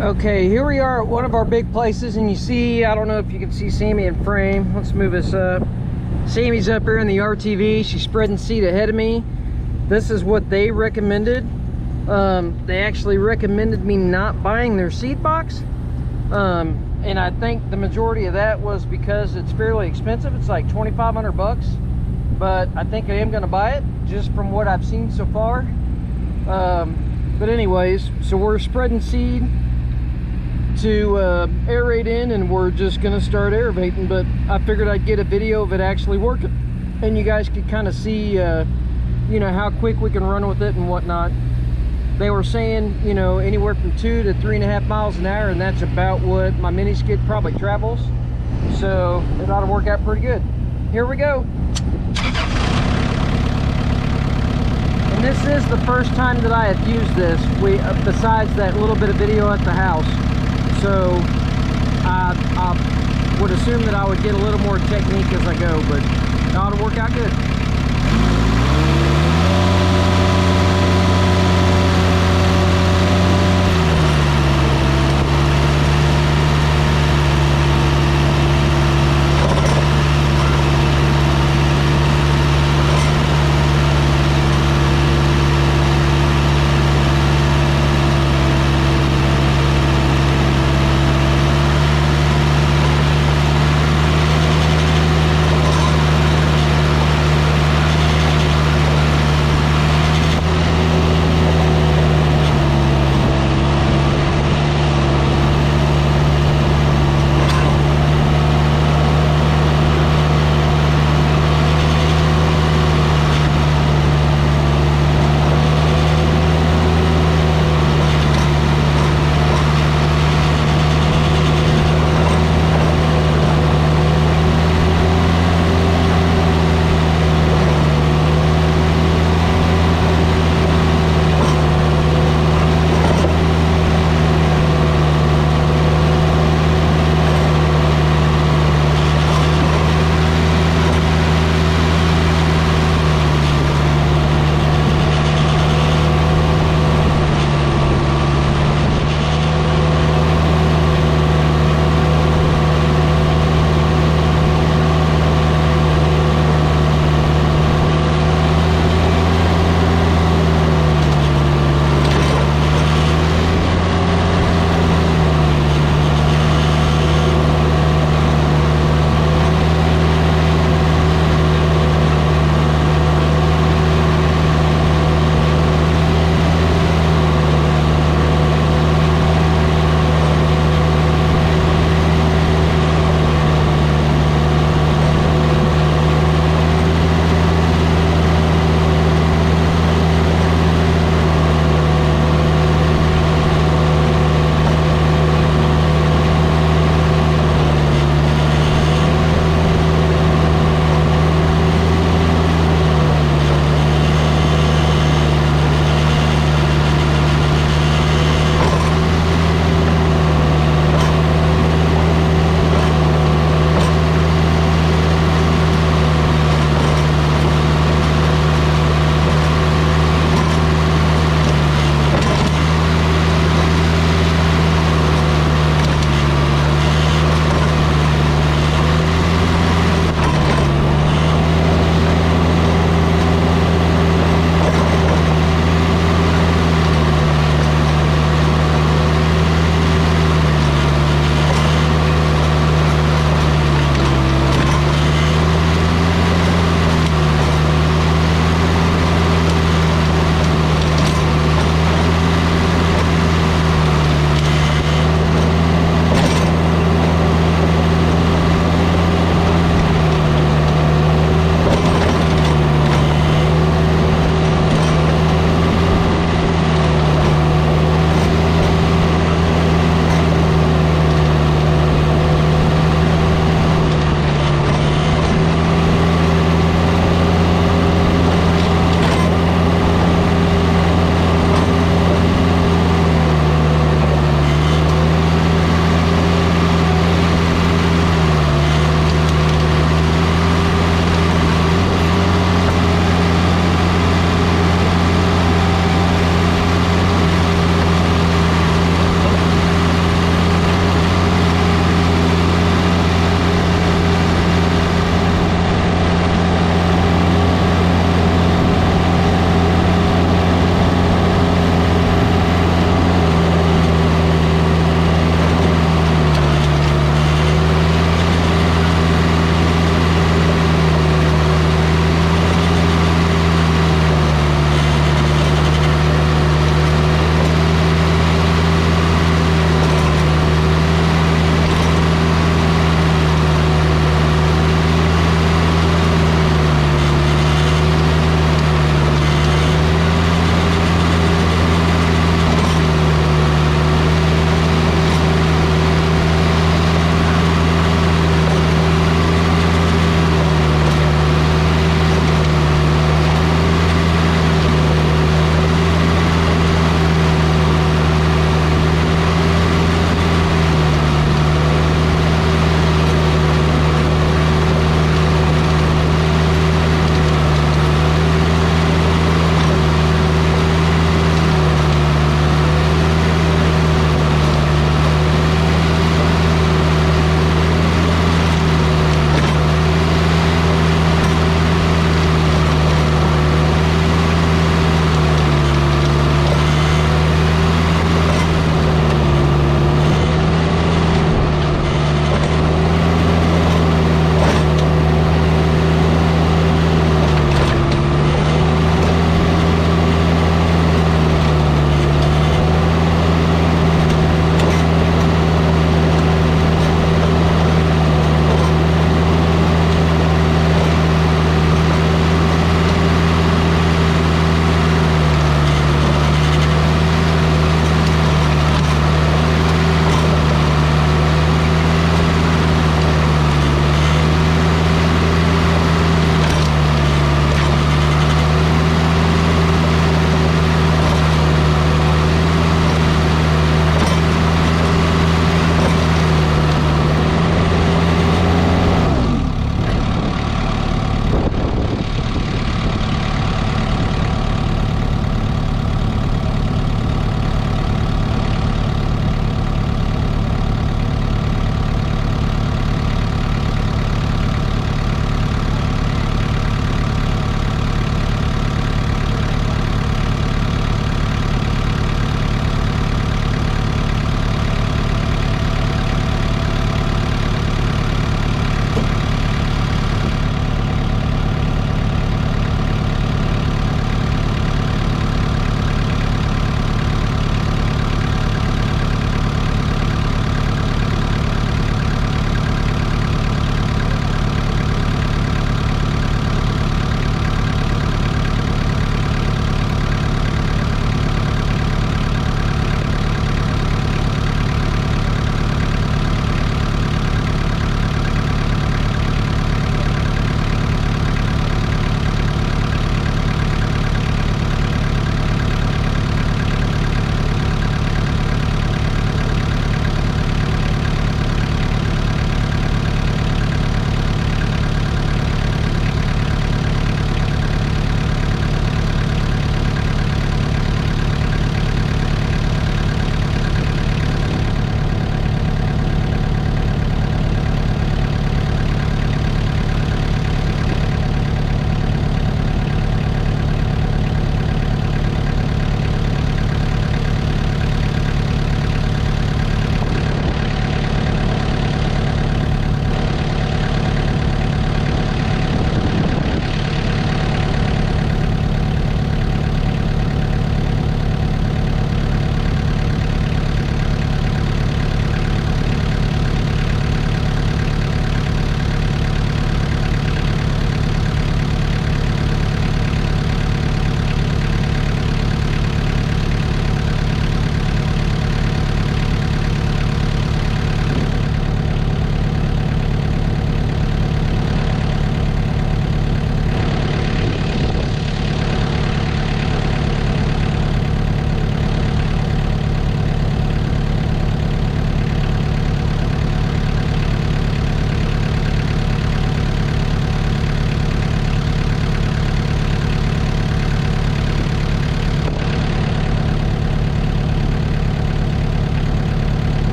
Okay, here we are at one of our big places, and you see, I don't know if you can see Sammy in frame. Let's move this up. Sammy's up here in the RTV. She's spreading seed ahead of me. This is what they recommended. They actually recommended me not buying their seed box. And I think the majority of that was because it's fairly expensive. It's like 2,500 bucks. But I think I am going to buy it just from what I've seen so far. But anyways, so we're spreading seed to aerate in, and we're just gonna start aerating. But I figured I'd get a video of it actually working, and you guys could kind of see you know, how quick we can run with it and whatnot. They were saying, you know, anywhere from 2 to 3.5 miles an hour, and that's about what my mini skid probably travels, so it ought to work out pretty good. Here we go. And this is the first time that I have used this, besides that little bit of video at the house. So I would assume that I would get a little more technique as I go, but it ought to work out good.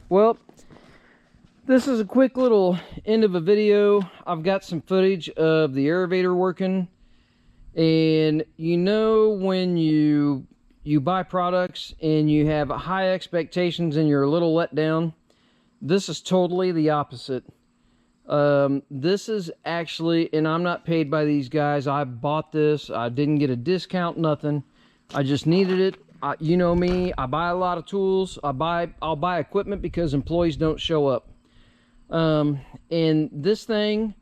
Well, this is a quick little end of a video. I've got some footage of the aerator working, and you know when you buy products and you have high expectations and you're a little let down, this is totally the opposite. This is actually, and I'm not paid by these guys. I bought this. I didn't get a discount, nothing. I just needed it. You know me, I buy a lot of tools. I'll buy equipment because employees don't show up. And this thing,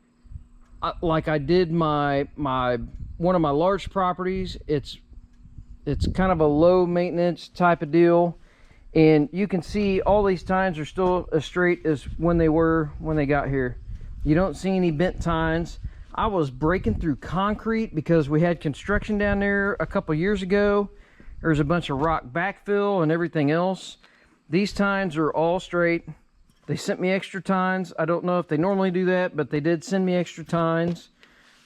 like I did one of my large properties, it's kind of a low maintenance type of deal, and you can see all these tines are still as straight as when they were when they got here. You don't see any bent tines. I was breaking through concrete because we had construction down there a couple years ago. There's a bunch of rock backfill and everything else. These tines are all straight. They sent me extra tines. I don't know if they normally do that, but they did send me extra tines.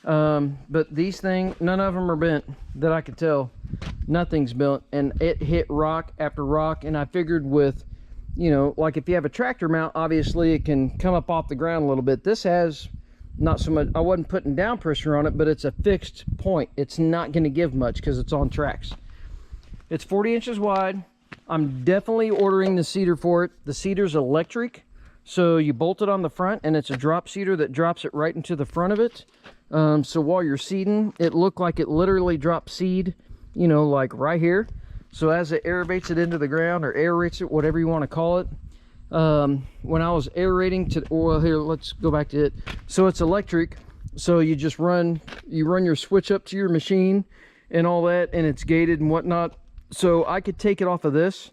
But these things, none of them are bent that I could tell. Nothing's bent, and it hit rock after rock. And I figured with, you know, like if you have a tractor mount, obviously it can come up off the ground a little bit. This has not so much. I wasn't putting down pressure on it, but it's a fixed point. It's not going to give much because it's on tracks. It's 40 inches wide. I'm definitely ordering the seeder for it. The seeder's electric, so you bolt it on the front, and it's a drop seeder that drops it right into the front of it. So while you're seeding, it looked like it literally drops seed, you know, like right here. So as it aerates it into the ground, or aerates it, whatever you want to call it. When I was aerating well, here, let's go back to it. So it's electric, so you just run your switch up to your machine and all that, and it's gated and whatnot. So I could take it off of this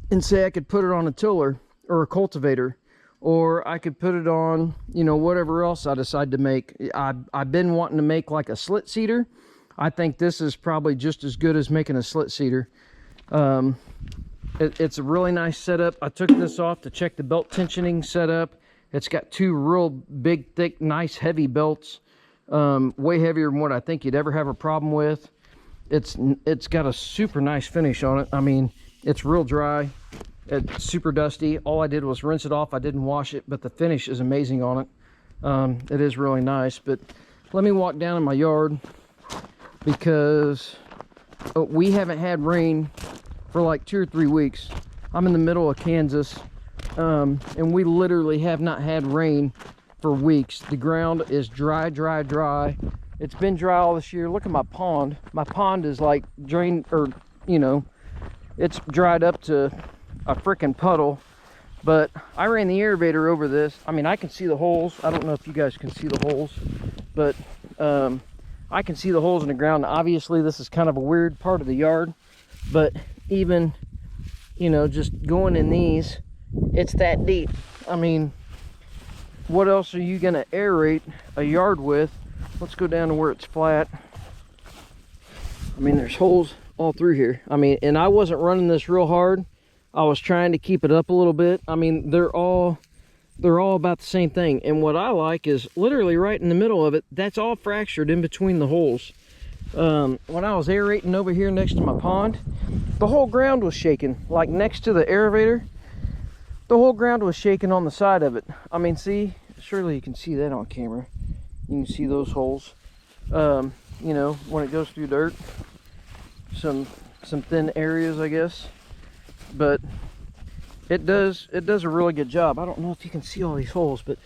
and say I could put it on a tiller or a cultivator, or I could put it on, you know, whatever else I decide to make. I've been wanting to make like a slit seeder. I think this is probably just as good as making a slit seeder. It's a really nice setup. I took this off to check the belt tensioning setup. It's got two real big, thick, nice, heavy belts. Way heavier than what I think you'd ever have a problem with. It's got a super nice finish on it. I mean, it's real dry. It's super dusty. All I did was rinse it off. I didn't wash it, but the finish is amazing on it. It is really nice. But let me walk down in my yard, because we haven't had rain for like 2 or 3 weeks. I'm in the middle of Kansas, and we literally have not had rain for weeks. The ground is dry, dry, dry. It's been dry all this year. Look at my pond. My pond is like drained, or, you know, it's dried up to a freaking puddle. But I ran the aerator over this. I mean, I can see the holes. I don't know if you guys can see the holes, but I can see the holes in the ground. Obviously, this is kind of a weird part of the yard, but even, you know, just going in these, it's that deep. I mean, what else are you gonna aerate a yard with? Let's go down to where it's flat. I mean, there's holes all through here. I mean, and I wasn't running this real hard. I was trying to keep it up a little bit. I mean, they're all about the same thing. And what I like is literally right in the middle of it, that's all fractured in between the holes. When I was aerating over here next to my pond, the whole ground was shaking. Like next to the aerator, the whole ground was shaking on the side of it. I mean, see, surely you can see that on camera. You can see those holes, you know, when it goes through dirt. Some thin areas, I guess, but it does a really good job. I don't know if you can see all these holes, but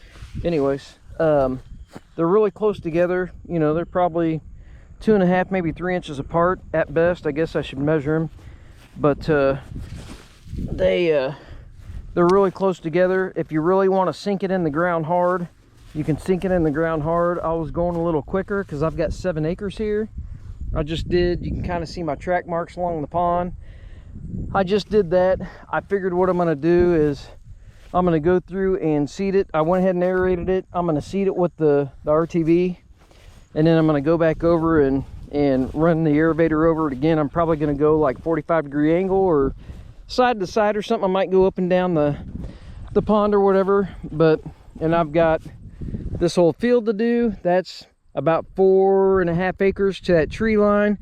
anyways, they're really close together. You know, they're probably 2.5, maybe 3 inches apart at best. I guess I should measure them, but they're really close together. If you really want to sink it in the ground hard, you can sink it in the ground hard. I was going a little quicker because I've got 7 acres here. I just did, you can kind of see my track marks along the pond. I just did that. I figured what I'm going to do is I'm going to go through and seed it. I went ahead and aerated it. I'm going to seed it with the RTV, and then I'm going to go back over and run the aerator over it again. I'm probably going to go like 45-degree angle or side to side or something. I might go up and down the pond or whatever. And I've got this whole field to do. That's about 4.5 acres to that tree line,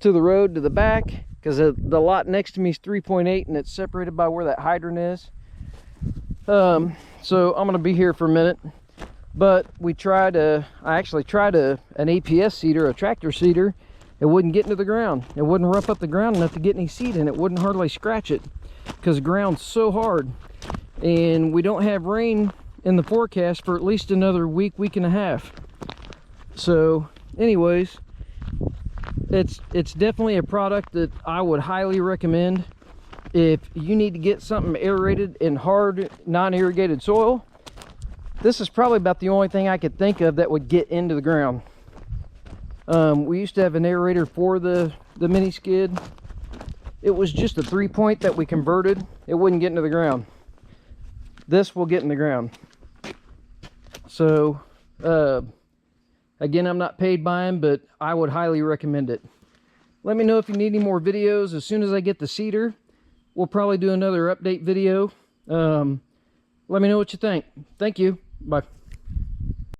to the road to the back, because the lot next to me is 3.8 and it's separated by where that hydrant is. So I'm gonna be here for a minute, but I actually tried an APS seeder, a tractor seeder. It wouldn't get into the ground. It wouldn't rough up the ground enough to get any seed in it. Wouldn't hardly scratch it because the ground's so hard. And we don't have rain in the forecast for at least another week and a half. So anyways, it's definitely a product that I would highly recommend if you need to get something aerated in hard non-irrigated soil. This is probably about the only thing I could think of that would get into the ground. We used to have an aerator for the mini skid. It was just a 3-point that we converted. It wouldn't get into the ground. This will get in the ground. So again, I'm not paid by him, but I would highly recommend it. Let me know if you need any more videos. As soon as I get the seeder, we'll probably do another update video. Let me know what you think. Thank you. Bye.